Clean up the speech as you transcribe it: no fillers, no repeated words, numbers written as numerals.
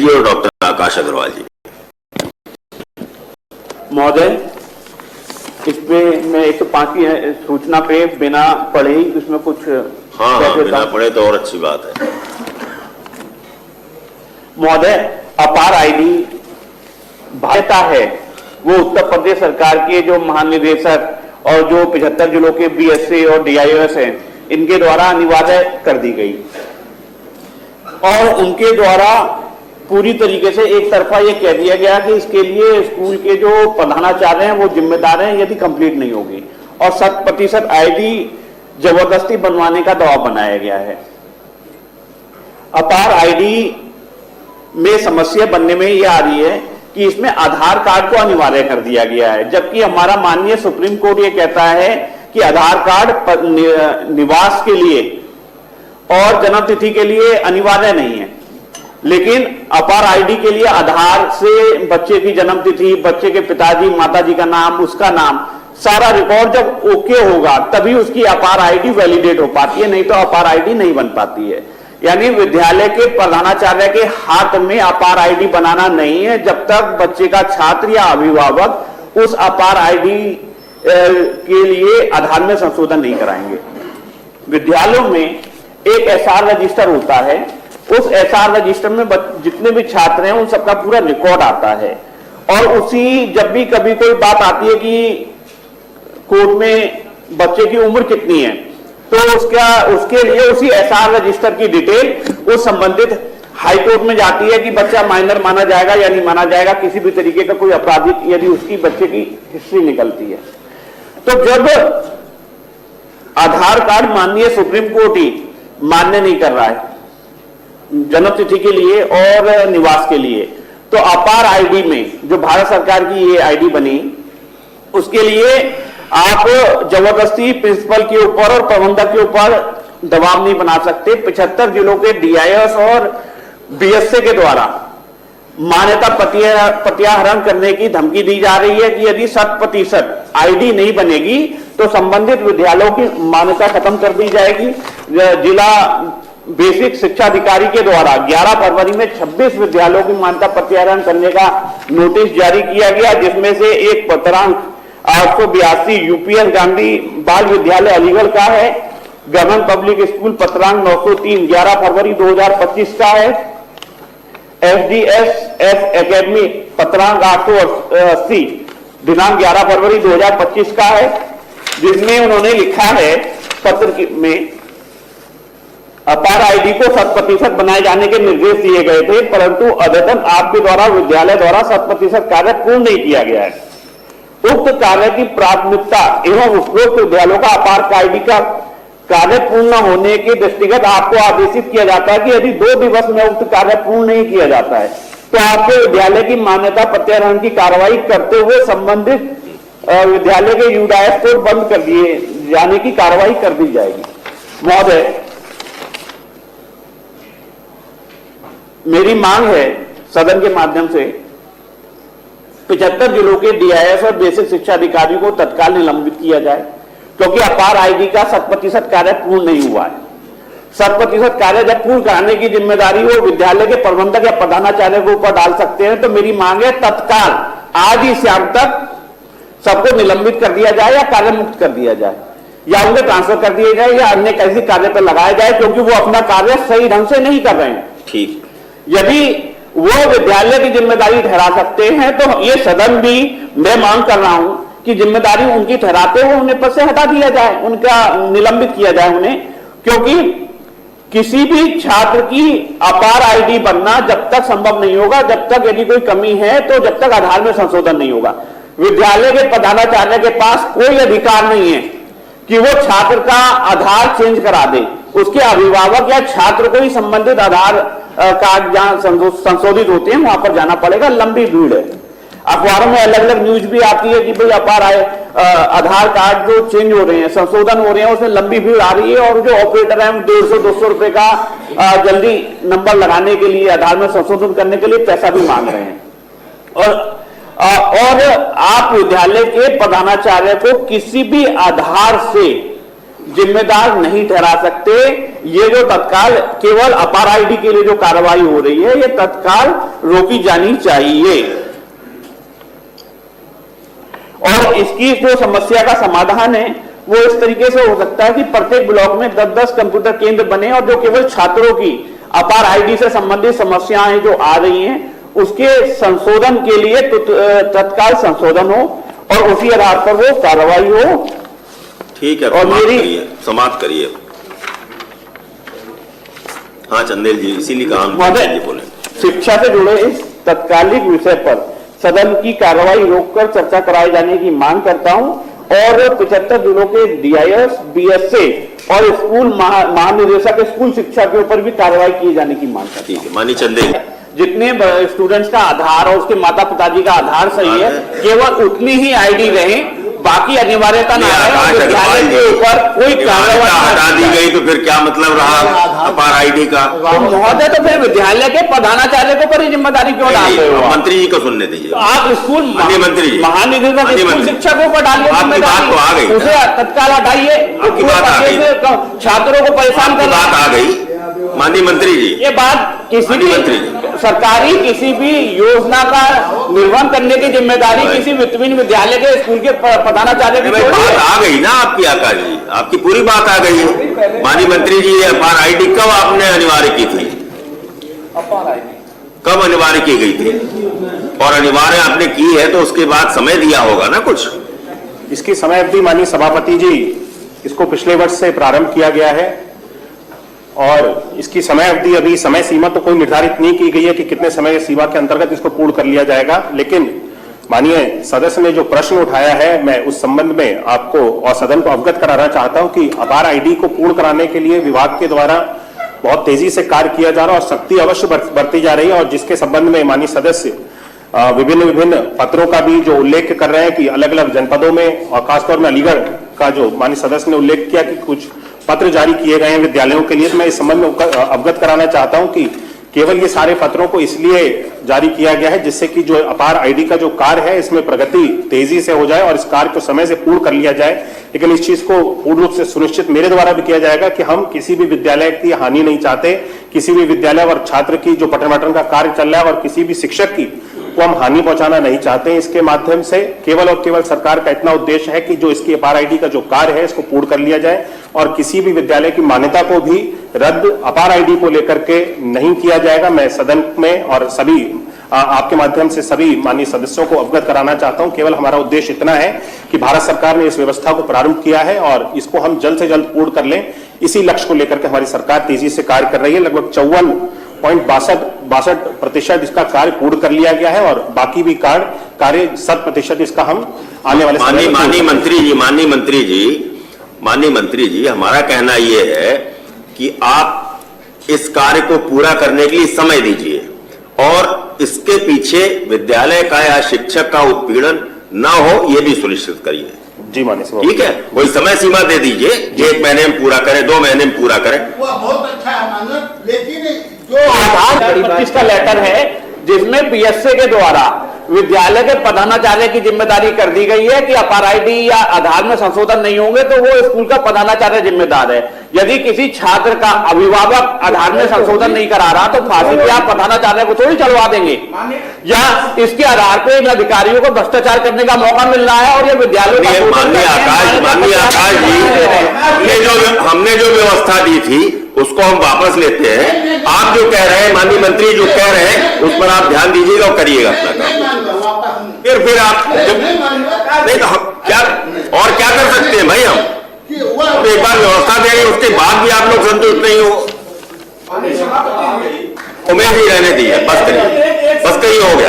और डॉक्टर आकाश अग्रवाल जी। महोदय, इसमें मैं 105 की सूचना पे बिना पढ़े ही उसमें कुछ हाँ, बिना पढ़े तो और अच्छी बात है। महोदय, अपार आईडी भाजपा है वो उत्तर प्रदेश सरकार के जो महानिदेशक और जो 75 जिलों के बीएसए और डीआईओएस हैं, इनके द्वारा अनिवार्य कर दी गई और उनके द्वारा पूरी तरीके से एक तरफा ये कह दिया गया कि इसके लिए स्कूल के जो प्रधानाचार्य हैं वो जिम्मेदार हैं यदि कंप्लीट नहीं होगी, और 100% आईडी जबरदस्ती बनवाने का दबाव बनाया गया है। अपार आईडी में समस्या बनने में ये आ रही है कि इसमें आधार कार्ड को अनिवार्य कर दिया गया है, जबकि हमारा माननीय सुप्रीम कोर्ट ये कहता है कि आधार कार्ड निवास के लिए और जन्म तिथि के लिए अनिवार्य नहीं है, लेकिन अपार आईडी के लिए आधार से बच्चे की जन्म तिथि, बच्चे के पिताजी माताजी का नाम, उसका नाम, सारा रिकॉर्ड जब ओके होगा तभी उसकी अपार आईडी वैलिडेट हो पाती है, नहीं तो अपार आईडी नहीं बन पाती है। यानी विद्यालय के प्रधानाचार्य के हाथ में अपार आईडी बनाना नहीं है जब तक बच्चे का छात्र या अभिभावक उस अपार आईडी के लिए आधार में संशोधन नहीं कराएंगे। विद्यालयों में एक एसआर रजिस्टर होता है, उस एसआर रजिस्टर में जितने भी छात्र हैं उन सबका पूरा रिकॉर्ड आता है, और उसी जब भी कभी कोई बात आती है कि कोर्ट में बच्चे की उम्र कितनी है, तो उसके लिए उसी एसआर रजिस्टर की डिटेल उस संबंधित हाई कोर्ट में जाती है कि बच्चा माइनर माना जाएगा या नहीं माना जाएगा, किसी भी तरीके का कोई आपराधिक यदि उसकी बच्चे की हिस्ट्री निकलती है। तो जब आधार कार्ड माननीय सुप्रीम कोर्ट ही मान्य नहीं कर रहा है जन्म तिथि के लिए और निवास के लिए, तो अपार आईडी में जो भारत सरकार की ये आईडी बनी उसके लिए आप जबरदस्ती प्रिंसिपल के ऊपर और प्रबंधक के ऊपर दबाव नहीं बना सकते। 75 जिलों के डीआईएस और बीएसए के द्वारा मान्यता प्रत्याहरण करने की धमकी दी जा रही है कि यदि 100% आईडी नहीं बनेगी तो संबंधित विद्यालयों की मान्यता खत्म कर दी जाएगी। जिला बेसिक शिक्षा अधिकारी के द्वारा 11 फरवरी में 26 विद्यालयों की मान्यता प्रत्याहरण करने का नोटिस जारी किया गया, जिसमें से एक पत्रांक 882 यूपीएस गांधी बाल विद्यालय अलीगढ़ का है, गवर्नमेंट पब्लिक स्कूल पत्रांक 903 11 फरवरी 2025 का है, एफडीएसएफ एकेडमी पत्रांक 880 दिनांक 11 फरवरी 2025 का है, जिसमें उन्होंने लिखा है पत्र में अपार आईडी को 100% बनाए जाने के निर्देश दिए गए थे, परंतु अद्यतन आपके द्वारा विद्यालय द्वारा 100% कार्य पूर्ण नहीं किया गया है। उक्त कार्य की प्राथमिकता एवं उपरोक्त विद्यालयों का अपार आईडी का कार्य पूर्ण होने के दृष्टिगत आपको आदेशित किया जाता है कि यदि 2 दिवस में उक्त कार्य पूर्ण नहीं किया जाता है तो आपके विद्यालय की मान्यता प्रत्याहरण की कार्रवाई करते हुए संबंधित विद्यालय के यूडाइस को बंद कर दिए जाने की कार्रवाई कर दी जाएगी। महोदय, मेरी मांग है सदन के माध्यम से 75 जिलों के डीआईएस और बेसिक शिक्षा अधिकारियों को तत्काल निलंबित किया जाए, क्योंकि अपार आईडी का 100% कार्य पूर्ण नहीं हुआ है। 100% कार्य जब पूर्ण कराने की जिम्मेदारी वो विद्यालय के प्रबंधक या प्रधानाचार्य के ऊपर डाल सकते हैं, तो मेरी मांग है तत्काल आज ही शाम तक सबको निलंबित कर दिया जाए या कार्य मुक्त कर दिया जाए, या उन्हें ट्रांसफर कर दिया जाए या अन्य किसी कार्य पर लगाया जाए, क्योंकि वो अपना कार्य सही ढंग से नहीं कर रहे हैं। ठीक, यदि वो विद्यालय की जिम्मेदारी ठहरा सकते हैं तो ये सदन भी मैं मांग कर रहा हूं कि जिम्मेदारी उनकी ठहराते हुए उन्हें पद से हटा दिया जाए, उनका निलंबित किया जाए उन्हें, क्योंकि किसी भी छात्र की अपार आईडी बनना जब तक संभव नहीं होगा, जब तक यदि कोई कमी है तो जब तक आधार में संशोधन नहीं होगा। विद्यालय के प्रधानाचार्य के पास कोई अधिकार नहीं है कि वो छात्र का आधार चेंज करा दे, उसके अभिभावक या छात्र को ही संबंधित आधार कार्ड जहां संशोधित होते हैं वहां पर जाना पड़ेगा। लंबी भीड़ है, अखबारों में अलग अलग न्यूज भी आती है कि भाई अपार आधार कार्ड जो चेंज हो रहे हैं, संशोधन हो रहे हैं, उसमें लंबी भीड़ आ रही है, और जो ऑपरेटर है 150-200 रुपए का जल्दी नंबर लगाने के लिए, आधार में संशोधन करने के लिए पैसा भी मांग रहे हैं। और आप विद्यालय के प्रधानाचार्य को किसी भी आधार से जिम्मेदार नहीं ठहरा सकते। ये जो तत्काल केवल अपार आईडी के लिए जो कार्रवाई हो रही है, ये तत्काल रोकी जानी चाहिए। और इसकी जो समस्या का समाधान है वो इस तरीके से हो सकता है कि प्रत्येक ब्लॉक में 10-10 कंप्यूटर केंद्र बने और जो केवल छात्रों की अपार आईडी से संबंधित समस्याएं जो आ रही हैं उसके संशोधन के लिए तत्काल संशोधन हो और उसी आधार पर वो कार्रवाई हो। ठीक है, और मेरी समाप्त करिए। हाँ चंदेल जी, इसीलिए कहा जी बोले। शिक्षा से जुड़े इस तत्कालिक विषय पर सदन की कार्रवाई रोककर चर्चा कराए जाने की मांग करता हूं और 75 जिलों के डीआईएस, बीएसए और स्कूल महानिदेशक स्कूल शिक्षा के ऊपर भी कार्रवाई किए जाने की मांग करता हूं। ठीक है, मानी चंदेल, जितने स्टूडेंट्स का आधार और उसके माता पिताजी का आधार सही है केवल उतनी ही आईडी रहे, बाकी अनिवार्यता ना है विद्यालय के ऊपर कोई कार्रवाई हटा दी गई तो फिर क्या मतलब रहा अपार आईडी का? महोदय तो फिर विद्यालय के प्रधानाचार्य को पर जिम्मेदारी क्यों डाल रहे हो? मंत्री जी को सुनने दीजिए। आप स्कूल मंत्री जी, महानिदेशक स्कूल शिक्षकों पर डालिए, आपकी बात तो आ गई, उसे तत्काल हटाइए, छात्रों को परेशान कर बात आ गई। माननीय मंत्री जी, ये बात किसी भी सरकारी किसी भी योजना का निर्वहन करने की जिम्मेदारी किसी वित्तहीन विद्यालय के स्कूल के प्रधानाचार्य की बात आ गई ना आपकी आका जी, आपकी पूरी बात आ गई है। माननीय मंत्री जी, अपार आईडी कब आपने अनिवार्य की थी? कब अनिवार्य की गई थी? और अनिवार्य आपने की है तो उसके बाद समय दिया होगा ना कुछ? इसकी समय अवधि माननीय सभापति जी, इसको पिछले वर्ष से प्रारंभ किया गया है और इसकी समय अवधि अभी समय सीमा तो कोई निर्धारित नहीं की गई है कि कितने समय सीमा के अंतर्गत इसको पूर्ण कर लिया जाएगा। लेकिन माननीय सदस्य ने जो प्रश्न उठाया है, मैं उस संबंध में आपको और सदन को अवगत कराना चाहता हूं कि आधार आईडी को पूर्ण कराने के लिए विभाग के द्वारा बहुत तेजी से कार्य किया जा रहा है और सख्ती अवश्य बरती जा रही है। और जिसके संबंध में माननीय सदस्य विभिन्न पत्रों का भी जो उल्लेख कर रहे हैं कि अलग अलग जनपदों में और खासतौर में अलीगढ़ का जो माननीय सदस्य ने उल्लेख किया कि कुछ पत्र जारी किए गए हैं विद्यालयों के लिए, तो मैं इस संबंध में अवगत कराना चाहता हूं कि केवल ये सारे पत्रों को इसलिए जारी किया गया है जिससे कि जो अपार आईडी का जो कार्य है इसमें प्रगति तेजी से हो जाए और इस कार्य को समय से पूर्ण कर लिया जाए। लेकिन इस चीज को पूर्ण रूप से सुनिश्चित मेरे द्वारा भी किया जाएगा कि हम किसी भी विद्यालय की हानि नहीं चाहते, किसी भी विद्यालय और छात्र की जो पठन पाठन का कार्य चल रहा है और किसी भी शिक्षक की को हम हानि पहुंचाना नहीं चाहते। इसके माध्यम से केवल और केवल सरकार का इतना उद्देश्य है कि जो इसकी अपार आईडी का जो कार्य है इसको पूर्ण कर लिया जाए और किसी भी विद्यालय की मान्यता को भी रद्द अपार आईडी को लेकर के नहीं किया जाएगा। मैं सदन में और सभी आपके माध्यम से सभी माननीय सदस्यों को अवगत कराना चाहता हूं, केवल हमारा उद्देश्य इतना है कि भारत सरकार ने इस व्यवस्था को प्रारंभ किया है और इसको हम जल्द से जल्द पूर्ण कर लें। इसी लक्ष्य को लेकर के हमारी सरकार तेजी से कार्य कर रही है। लगभग 54.62% इसका कार्य पूर्ण कर लिया गया है और बाकी भी कार्य 100% इसका हम आने वाले माननीय मंत्री जी, हमारा कहना यह है कि आप इस कार्य को पूरा करने के लिए समय दीजिए और इसके पीछे विद्यालय का या शिक्षक का उत्पीड़न न हो यह भी सुनिश्चित करिए। जी माननीय, ठीक है, कोई समय सीमा दे दीजिए, 1 महीने में पूरा करें, 2 महीने में पूरा करें। वो बहुत अच्छा है मानक, लेकिन जो आधार 25 का लेटर है जिसमें बीएसए के द्वारा विद्यालय के प्रधानाचार्य की जिम्मेदारी कर दी गई है कि अपार आईडी या आधार में संशोधन नहीं होंगे तो वो स्कूल का प्रधानाचार्य जिम्मेदार है। यदि किसी छात्र का अभिभावक आधार में संशोधन नहीं करा रहा तो फांसी पे आप प्रधानाचार्य को थोड़ी चढ़वा देंगे, या इसके आधार पे इन अधिकारियों को भ्रष्टाचार करने का मौका मिल रहा है और ये विद्यालय माननीय आकाश जी, हमने जो व्यवस्था दी थी उसको हम वापस लेते हैं। आप जो कह रहे हैं, माननीय मंत्री जो कह रहे हैं उस पर आप ध्यान दीजिएगा और करिएगा अपना काम। फिर आप नहीं तो हम क्या और क्या कर सकते हैं भाई? हम एक बार व्यवस्था देंगे उसके बाद भी आप लोग संतुष्ट नहीं हो, उम्मीद ही रहने दी है, बस करिए, हो गया।